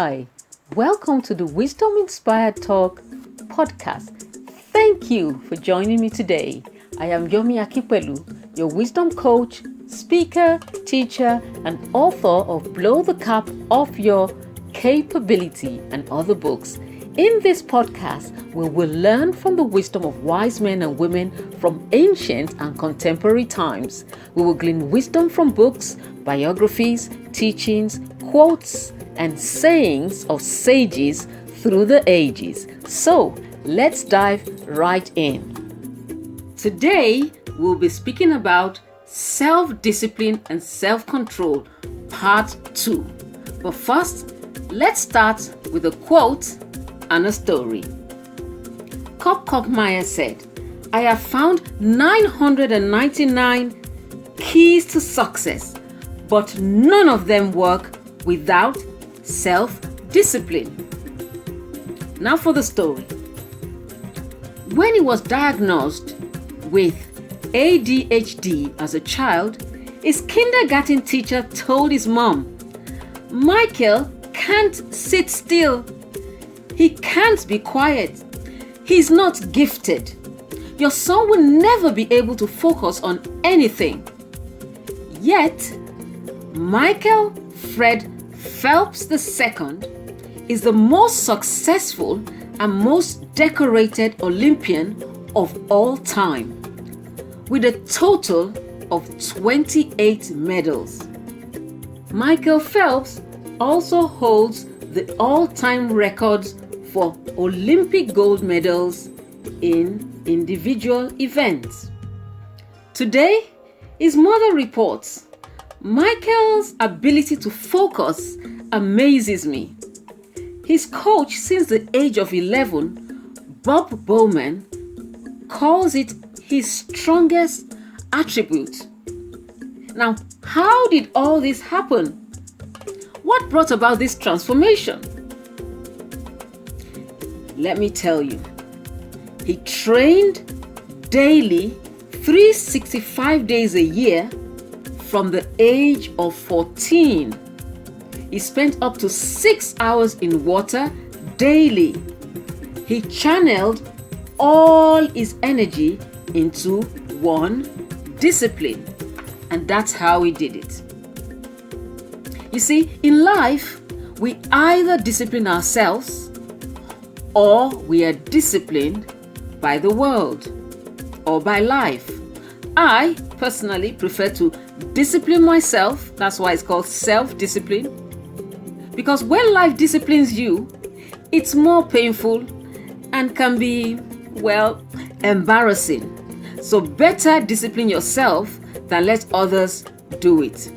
Hi, welcome to the Wisdom Inspired Talk podcast. Thank you for joining me today. I am Yomi Akipelu, your wisdom coach, speaker, teacher, and author of Blow the Cap Off Your Capability and other books. In this podcast, we will learn from the wisdom of wise men and women from ancient and contemporary times. We will glean wisdom from books, biographies, teachings, quotes, and sayings of sages through the ages. So, let's dive right in. Today, we'll be speaking about self-discipline and self-control, part 2. But first, let's start with a quote and a story. Kopkopmeyer said, "I have found 999 keys to success, but none of them work without self-discipline." Now for the story. When he was diagnosed with ADHD as a child, his kindergarten teacher told his mom, "Michael can't sit still. He can't be quiet. He's not gifted. Your son will never be able to focus on anything." Yet, Michael Fred Phelps II is the most successful and most decorated Olympian of all time, with a total of 28 medals. Michael Phelps also holds the all-time records for Olympic gold medals in individual events. Today, his mother reports, "Michael's ability to focus amazes me. His coach since the age of 11, Bob Bowman, calls it his strongest attribute." Now, how did all this happen? What brought about this transformation? Let me tell you. He trained daily 365 days a year from the age of 14. He spent up to 6 hours in water daily. He channeled all his energy into one discipline, and that's how he did it. You see, in life, we either discipline ourselves or we are disciplined by the world or by life. I personally prefer to discipline myself. That's why it's called self-discipline. Because when life disciplines you, it's more painful and can be, embarrassing. So better discipline yourself than let others do it.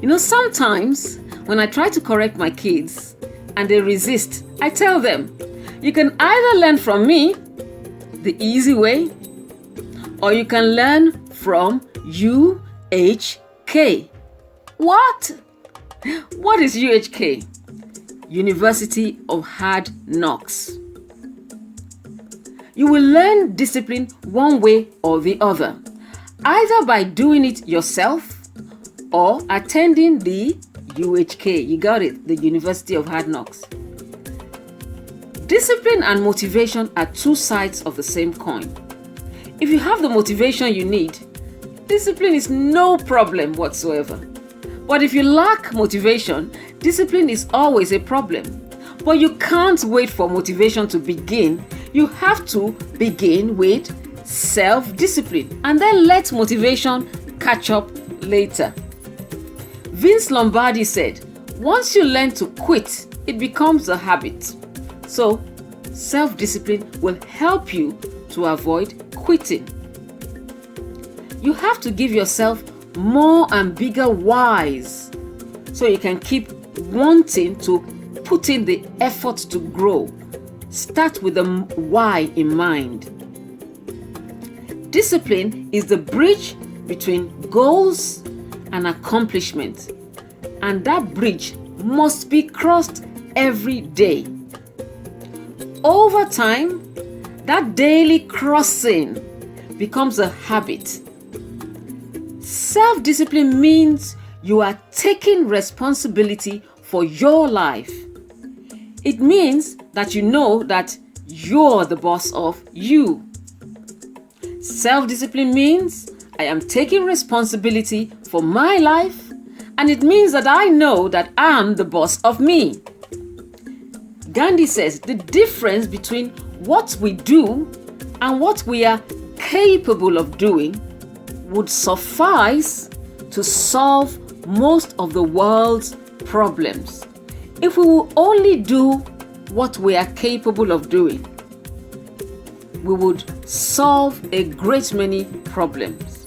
You know, sometimes when I try to correct my kids and they resist, I tell them, you can either learn from me, the easy way, or you can learn from UHK. What? What is UHK? University of Hard Knocks. You will learn discipline one way or the other, either by doing it yourself or attending the UHK. You got it, the University of Hard Knocks. Discipline and motivation are two sides of the same coin. If you have the motivation you need, discipline is no problem whatsoever. But if you lack motivation, discipline is always a problem. But you can't wait for motivation to begin. You have to begin with self-discipline and then let motivation catch up later. Vince Lombardi said, "Once you learn to quit, it becomes a habit." So, self-discipline will help you to avoid quitting. You have to give yourself more and bigger whys so you can keep wanting to put in the effort to grow. Start with the why in mind. Discipline is the bridge between goals and accomplishment, and that bridge must be crossed every day. Over time, that daily crossing becomes a habit. Self-discipline means you are taking responsibility for your life. It means that you know that you're the boss of you. Self-discipline means I am taking responsibility for my life, and it means that I know that I'm the boss of me. Gandhi says the difference between what we do and what we are capable of doing would suffice to solve most of the world's problems if we will only do what we are capable of doing. We would solve a great many problems.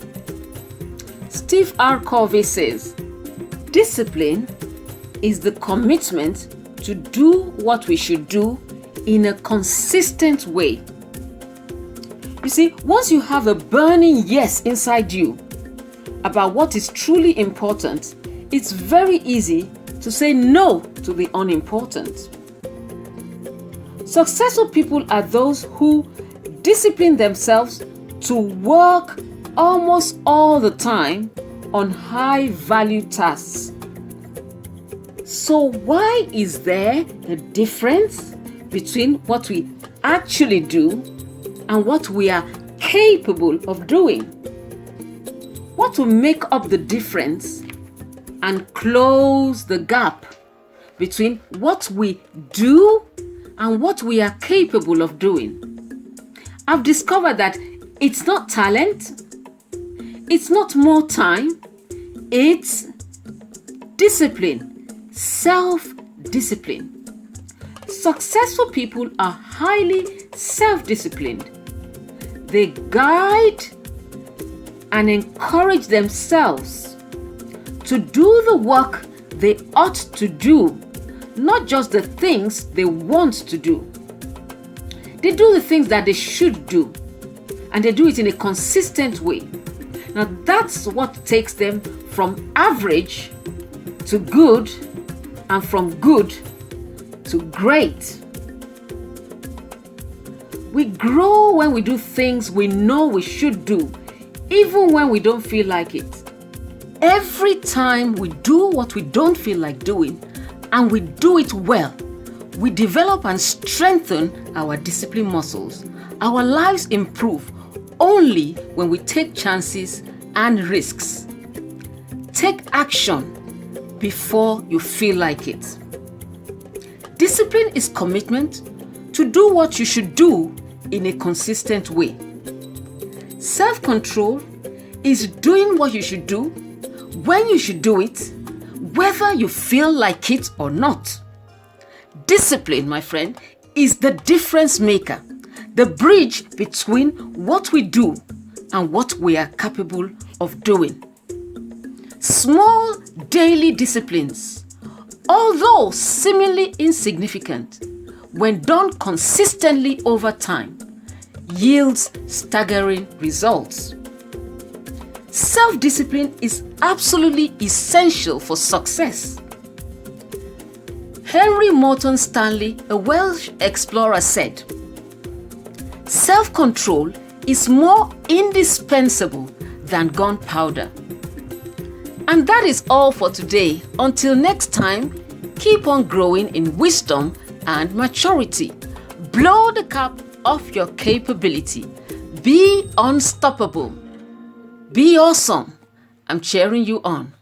Steve R. Covey says, discipline is the commitment to do what we should do in a consistent way. You see, once you have a burning yes inside you about what is truly important, it's very easy to say no to the unimportant. Successful people are those who discipline themselves to work almost all the time on high-value tasks. So why is there a difference between what we actually do and what we are capable of doing? What will make up the difference and close the gap between what we do and what we are capable of doing? I've discovered that it's not talent, it's not more time, it's discipline, self-discipline. Successful people are highly self-disciplined. They guide and encourage themselves to do the work they ought to do, not just the things they want to do. They do the things that they should do, and they do it in a consistent way. Now that's what takes them from average to good, and from good to great. We grow when we do things we know we should do, even when we don't feel like it. Every time we do what we don't feel like doing, and we do it well, we develop and strengthen our discipline muscles. Our lives improve only when we take chances and risks. Take action before you feel like it. Discipline is commitment to do what you should do in a consistent way. Self-control is doing what you should do, when you should do it, whether you feel like it or not. Discipline, my friend, is the difference maker, the bridge between what we do and what we are capable of doing. Small daily disciplines, although seemingly insignificant, when done consistently over time, yields staggering results. Self-discipline is absolutely essential for success. Henry Morton Stanley, a Welsh explorer, said, "Self-control is more indispensable than gunpowder." And that is all for today. Until next time, keep on growing in wisdom and maturity. Blow the cap off your capability. Be unstoppable. Be awesome. I'm cheering you on.